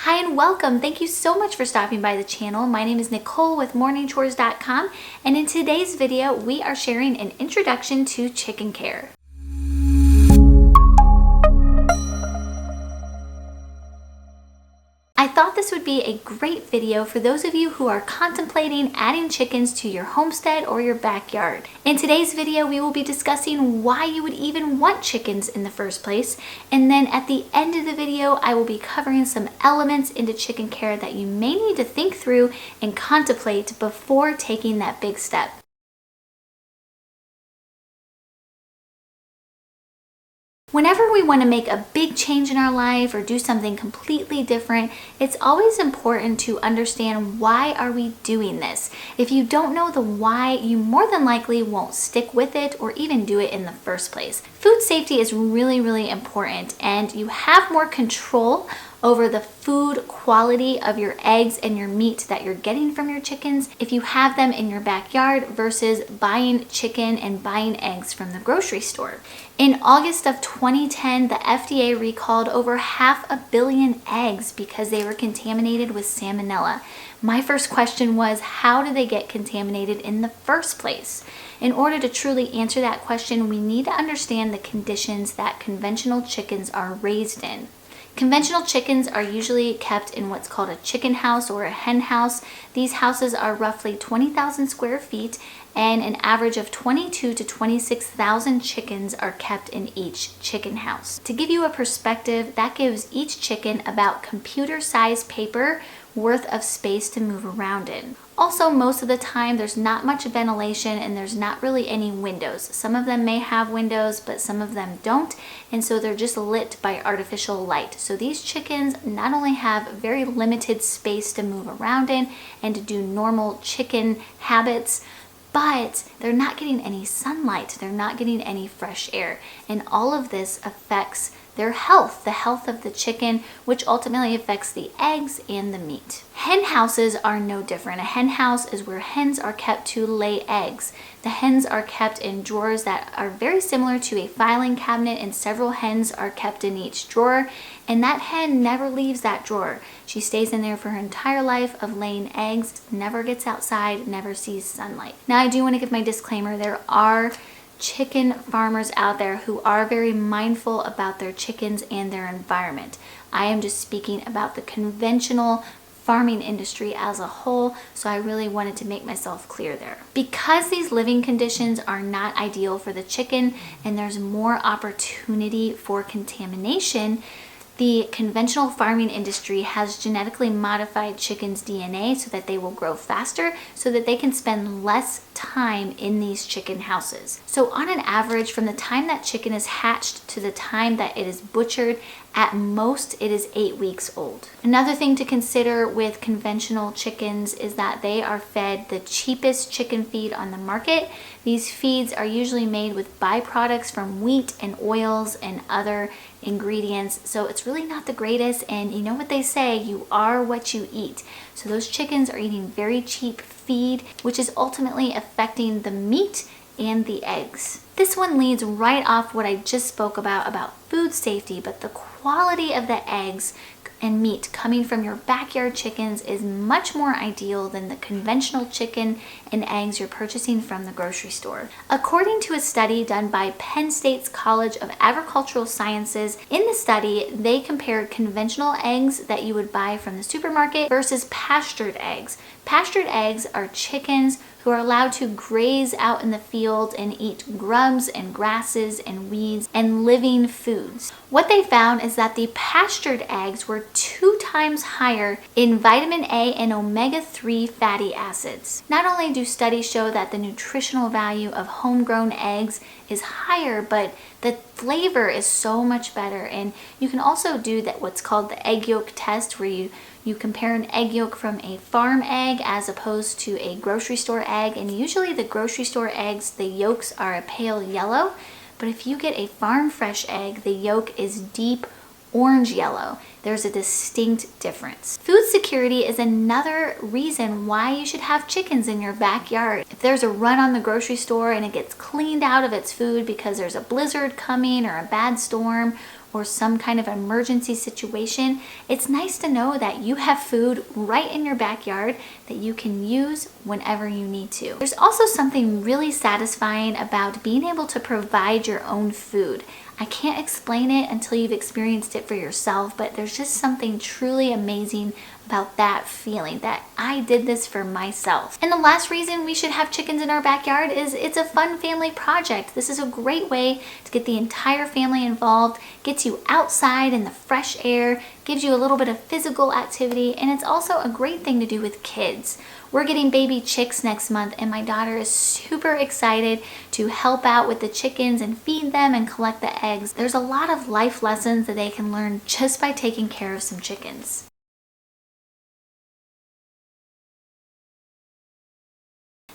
Hi and welcome. Thank you so much for stopping by the channel. My name is Nicole with morningchores.com, and in today's video we are sharing an introduction to chicken care. I thought this would be a great video for those of you who are contemplating adding chickens to your homestead or your backyard. In today's video, we will be discussing why you would even want chickens in the first place. And then at the end of the video, I will be covering some elements into chicken care that you may need to think through and contemplate before taking that big step. Whenever we want to make a big change in our life or do something completely different, it's always important to understand why are we doing this. If you don't know the why, you more than likely won't stick with it or even do it in the first place. Food safety is really important, and you have more control over the food quality of your eggs and your meat that you're getting from your chickens if you have them in your backyard versus buying chicken and buying eggs from the grocery store. In August of 2010, the FDA recalled over 500 million eggs because they were contaminated with salmonella. My first question was, how do they get contaminated in the first place? In order to truly answer that question, we need to understand the conditions that conventional chickens are raised in. Conventional chickens are usually kept in what's called a chicken house or a hen house. These houses are roughly 20,000 square feet, and an average of 22,000 to 26,000 chickens are kept in each chicken house. To give you a perspective, that gives each chicken about computer-sized paper worth of space to move around in. Also, most of the time there's not much ventilation and there's not really any windows. Some of them may have windows, but some of them don't, and so they're just lit by artificial light. So these chickens not only have very limited space to move around in and to do normal chicken habits, but they're not getting any sunlight, they're not getting any fresh air, and all of this affects their health, the health of the chicken, which ultimately affects the eggs and the meat. Hen houses are no different. A hen house is where hens are kept to lay eggs. The hens are kept in drawers that are very similar to a filing cabinet, and several hens are kept in each drawer, and that hen never leaves that drawer. She stays in there for her entire life of laying eggs, never gets outside, never sees sunlight. Now, I do want to give my disclaimer. There are chicken farmers out there who are very mindful about their chickens and their environment. I am just speaking about the conventional farming industry as a whole, so I really wanted to make myself clear there. Because these living conditions are not ideal for the chicken and there's more opportunity for contamination, the conventional farming industry has genetically modified chickens' DNA so that they will grow faster, so that they can spend less time in these chicken houses. So on an average, from the time that chicken is hatched to the time that it is butchered, at most it is 8 weeks old. Another thing to consider with conventional chickens is that they are fed the cheapest chicken feed on the market. These feeds are usually made with byproducts from wheat and oils and other ingredients, so it's really not the greatest, and you know what they say, you are what you eat. So those chickens are eating very cheap feed, which is ultimately affecting the meat and the eggs. This one leads right off what I just spoke about food safety, but the quality of the eggs and meat coming from your backyard chickens is much more ideal than the conventional chicken and eggs you're purchasing from the grocery store. According to a study done by Penn State's College of Agricultural Sciences, in the study they compared conventional eggs that you would buy from the supermarket versus pastured eggs. Pastured eggs are chickens who are allowed to graze out in the field and eat grubs and grasses and weeds and living foods. What they found is that the pastured eggs were 2 times higher in vitamin A and omega-3 fatty acids. Not only do studies show that the nutritional value of homegrown eggs is higher, but the flavor is so much better. And you can also do that what's called the egg yolk test, where you compare an egg yolk from a farm egg as opposed to a grocery store egg, and usually the grocery store eggs, the yolks are a pale yellow, but if you get a farm fresh egg, the yolk is deep orange yellow. There's a distinct difference. Food security is another reason why you should have chickens in your backyard. If there's a run on the grocery store and it gets cleaned out of its food because there's a blizzard coming or a bad storm, or some kind of emergency situation, it's nice to know that you have food right in your backyard that you can use whenever you need to. There's also something really satisfying about being able to provide your own food. I can't explain it until you've experienced it for yourself, but there's just something truly amazing about that feeling that I did this for myself. And the last reason we should have chickens in our backyard is it's a fun family project. This is a great way to get the entire family involved, gets you outside in the fresh air, gives you a little bit of physical activity, and it's also a great thing to do with kids. We're getting baby chicks next month, and my daughter is super excited to help out with the chickens and feed them and collect the eggs. There's a lot of life lessons that they can learn just by taking care of some chickens.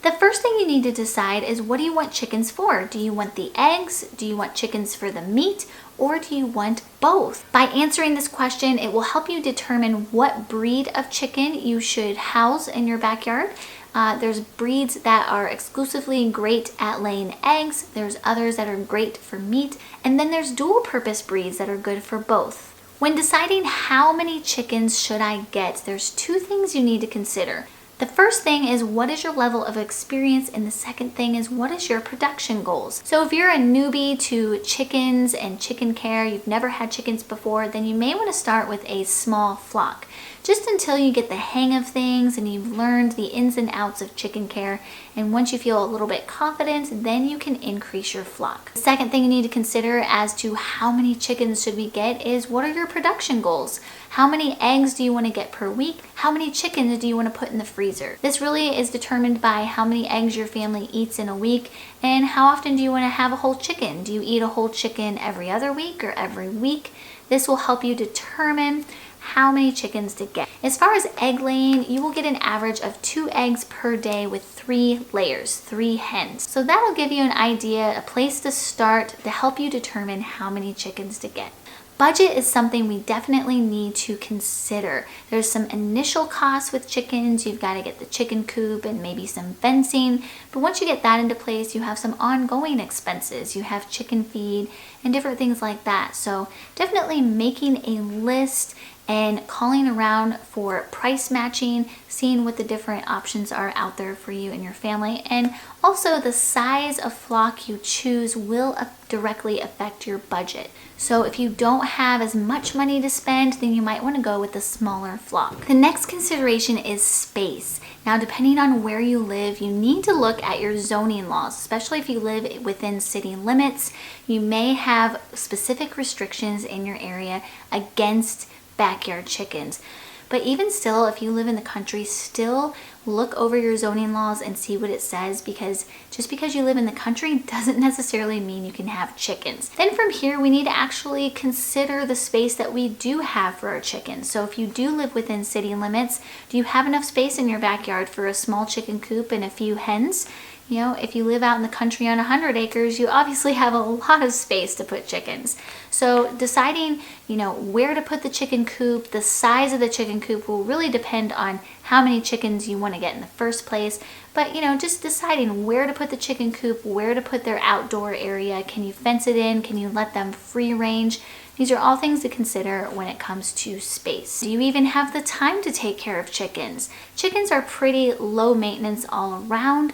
The first thing you need to decide is, what do you want chickens for? Do you want the eggs? Do you want chickens for the meat? Or do you want both? By answering this question, it will help you determine what breed of chicken you should house in your backyard. There's breeds that are exclusively great at laying eggs. There's others that are great for meat. And then there's dual purpose breeds that are good for both. When deciding how many chickens should I get, there's two things you need to consider. The first thing is, what is your level of experience? And the second thing is, what is your production goals? So if you're a newbie to chickens and chicken care, you've never had chickens before, then you may want to start with a small flock. Just until you get the hang of things and you've learned the ins and outs of chicken care. And once you feel a little bit confident, then you can increase your flock. The second thing you need to consider as to how many chickens should we get is, what are your production goals? How many eggs do you want to get per week? How many chickens do you want to put in the freezer? This really is determined by how many eggs your family eats in a week and how often do you want to have a whole chicken? Do you eat a whole chicken every other week or every week? This will help you determine how many chickens to get. As far as egg laying, you will get an average of 2 eggs per day with 3 layers, 3 hens. So that'll give you an idea, a place to start to help you determine how many chickens to get. Budget is something we definitely need to consider. There's some initial costs with chickens. You've got to get the chicken coop and maybe some fencing. But once you get that into place, you have some ongoing expenses. You have chicken feed and different things like that. So definitely making a list and calling around for price matching, seeing what the different options are out there for you and your family. And also the size of flock you choose will directly affect your budget. So if you don't have as much money to spend, then you might want to go with a smaller flock. The next consideration is space. Now, depending on where you live, you need to look at your zoning laws, especially if you live within city limits. You may have specific restrictions in your area against backyard chickens. But even still, if you live in the country, still look over your zoning laws and see what it says, because just because you live in the country doesn't necessarily mean you can have chickens. Then from here, we need to actually consider the space that we do have for our chickens. So if you do live within city limits, do you have enough space in your backyard for a small chicken coop and a few hens? You know, if you live out in the country on 100 acres, you obviously have a lot of space to put chickens. So deciding, where to put the chicken coop, the size of the chicken coop will really depend on how many chickens you want to get in the first place. But, just deciding where to put the chicken coop, where to put their outdoor area. Can you fence it in? Can you let them free range? These are all things to consider when it comes to space. Do you even have the time to take care of chickens? Chickens are pretty low maintenance all around,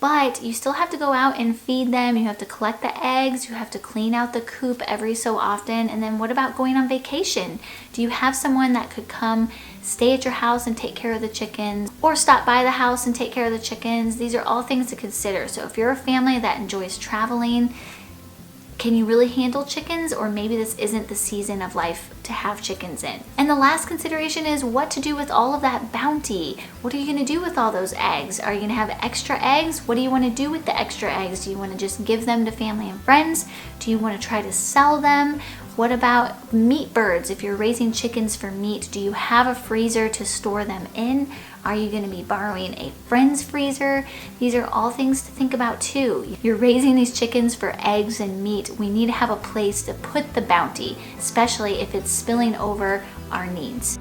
but you still have to go out and feed them. You have to collect the eggs. You have to clean out the coop every so often. And then what about going on vacation? Do you have someone that could come stay at your house and take care of the chickens, or stop by the house and take care of the chickens? These are all things to consider. So if you're a family that enjoys traveling, can you really handle chickens? Or maybe this isn't the season of life to have chickens in. And the last consideration is what to do with all of that bounty. What are you going to do with all those eggs? Are you going to have extra eggs? What do you want to do with the extra eggs? Do you want to just give them to family and friends? Do you want to try to sell them? What about meat birds? If you're raising chickens for meat, do you have a freezer to store them in? Are you going to be borrowing a friend's freezer? These are all things to think about too. You're raising these chickens for eggs and meat. We need to have a place to put the bounty, especially if it's spilling over our needs.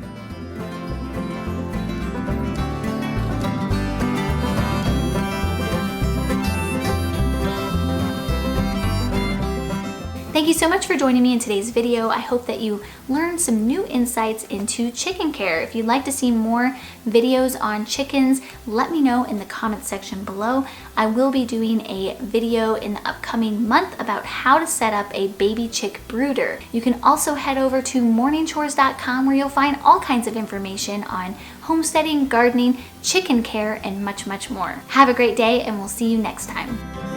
Thank you so much for joining me in today's video. I hope that you learned some new insights into chicken care. If you'd like to see more videos on chickens, let me know in the comments section below. I will be doing a video in the upcoming month about how to set up a baby chick brooder. You can also head over to morningchores.com where you'll find all kinds of information on homesteading, gardening, chicken care, and much, much more. Have a great day, and we'll see you next time.